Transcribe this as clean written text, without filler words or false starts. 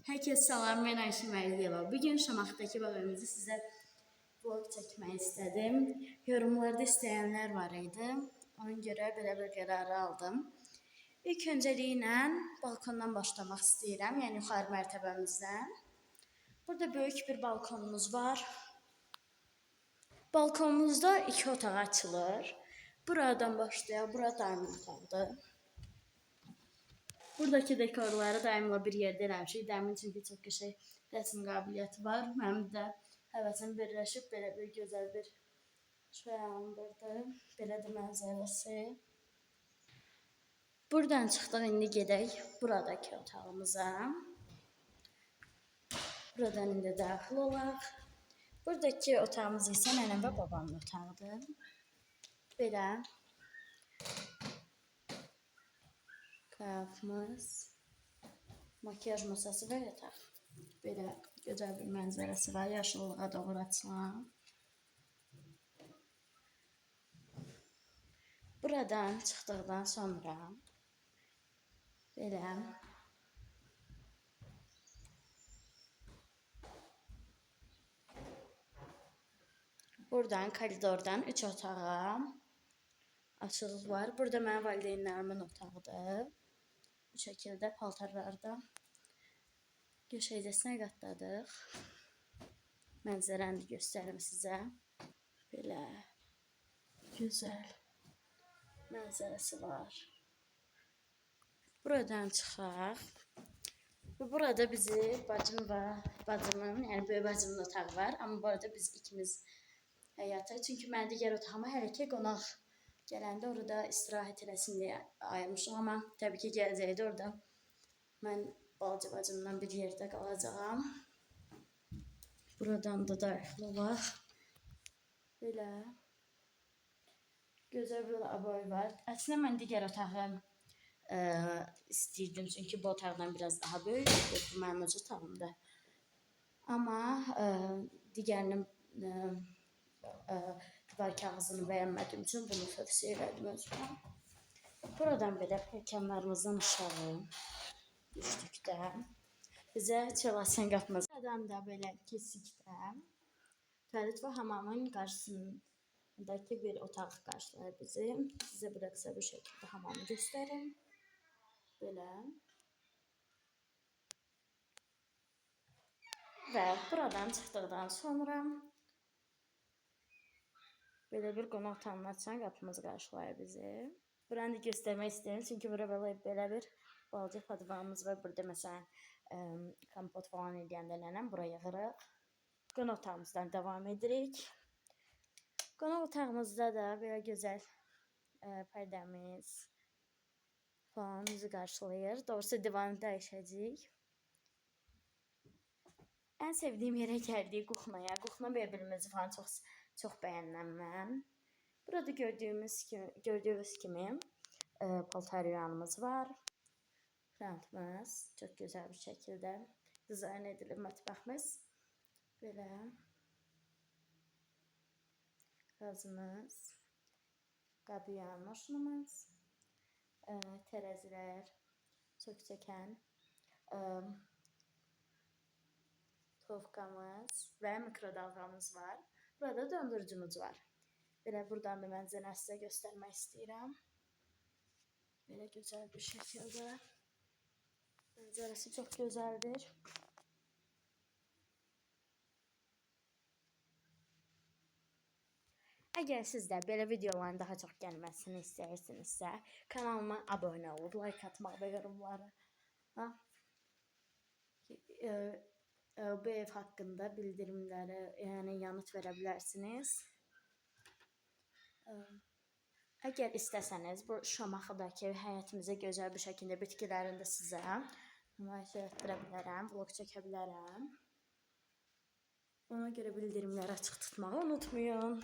Herkese salam, ben Ayşe Mərdiyeva. Bugün Şamaxdakı bağımızı sizə vlog çəkmək istədim. Yorumlarda istəyənlər var idi. Ona görə belə bir qərarı aldım. İlk öncəliklə balkondan başlamaq istəyirəm, yəni yuxarı mərtəbəmizdən. Burada böyük bir balkonumuz var. Balkonumuzda 2 otaq açılır. Buradan başlayaq, bura daimi otaqdır. Buradakı dekorları daimlə bir yerdə eləmişik. Dəmin çünki çox qəşəng rəsm qabiliyyəti var. Mənim də həvəsim birləşib belə bir gözəl bir şey yandırdı. Belə də mənzərəsi. Buradan çıxdıq, indi gedək buradakı otağımıza. Buradan indi daxil olaq. Buradakı otağımız isə mənim və babamın otağıdır. Belə qayağımız, makyaj masası və yataq. Belə gözəl bir mənzərəsi var, yaşıllığa doğru açılan. Buradan çıxdıqdan sonra belə buradan koridordan 3 otağa açılıq var. Burada mənim valideynlərimin otağıdır. Bu şəkildə paltarlarda qəşəngcəsinə qatladıq. Mənzərəni göstərim sizə. Belə gözəl mənzərəsi var. Buradan çıxaq. Burada bizi bacımın, yəni böyük bacımın otağı var. Amma burada biz ikimiz yatırıq. Çünki mən digər otağıma hələ ki qonaq gələndə orada istirahət eləsin deyə ayırmışıq. Amma təbii ki gələcəkdə orada mən balaca bacımdan bir yerdə qalacağam. Buradan da daxil olaq. Belə gözəl bir aboy var. Əslində mən digər otağı istəyirdim. Çünki bu otaqdan biraz daha böyükdür. Bu mənim öz otağımda. Amma digərinin divar kağızını bəyənmədiyim üçün bunu tövsiyə elədim özümə. Buradan belə pilləkənlərimizdən aşağı düşdükdə bizə çöləsən qapımız. Buradan da belə kesikdə tualet və hamamın qarşısındakı bir otaq qarşılayır bizi. Sizə burada qısa bir şəkildə hamamı göstərim. Belə. Və buradan çıxdıqdan sonra belə bir qonaq otağının açan qapımız qarşılayır bizi. Buranı da göstərmək istəyirəm. Çünki belə bir balaca padvanımız var. Burada məsələn kompot falan eləyəndə nənəm buraya yığırıq. Qonaq otağımızdan davam edirik. Qonaq otağımızda da belə gözəl pərdəmiz falan bizi qarşılayır. Doğrusu divanı dəyişəcəyik. Ən sevdiyim yerə gəldik kuxnaya. Kuxna bir-birimizi falan çox bəyənirəm mən. Burada gördüyünüz kimi paltaryanımız var. Rəntimiz çox gözəl bir şəkildə dizayn edilib mətbəximiz. Belə qazımız, qabiyan maşınımız, tərəzilər, çox çəkən tovkamız və mikrodalğamız var. Burada döndürücümüz var. Belə buradan da mənzərəni sizə göstərmək istəyirəm. Belə gözəl bir şəkildə. Mənzərəsi çox gözəldir. Əgər siz də belə videoların daha çox gəlməsini istəyirsinizsə, kanalıma abunə olub, like atmaq və yorumlara bu ev haqqında bildirimlərə yanıt verə bilərsiniz. Əgər istəsəniz, bu Şamaxıdakı həyətimizə gözəl bir şəkildə bitkilərini də sizə nümayiş etdirə bilərəm, vlog çəkə bilərəm. Ona görə bildirimləri açıq tutmağı unutmayın.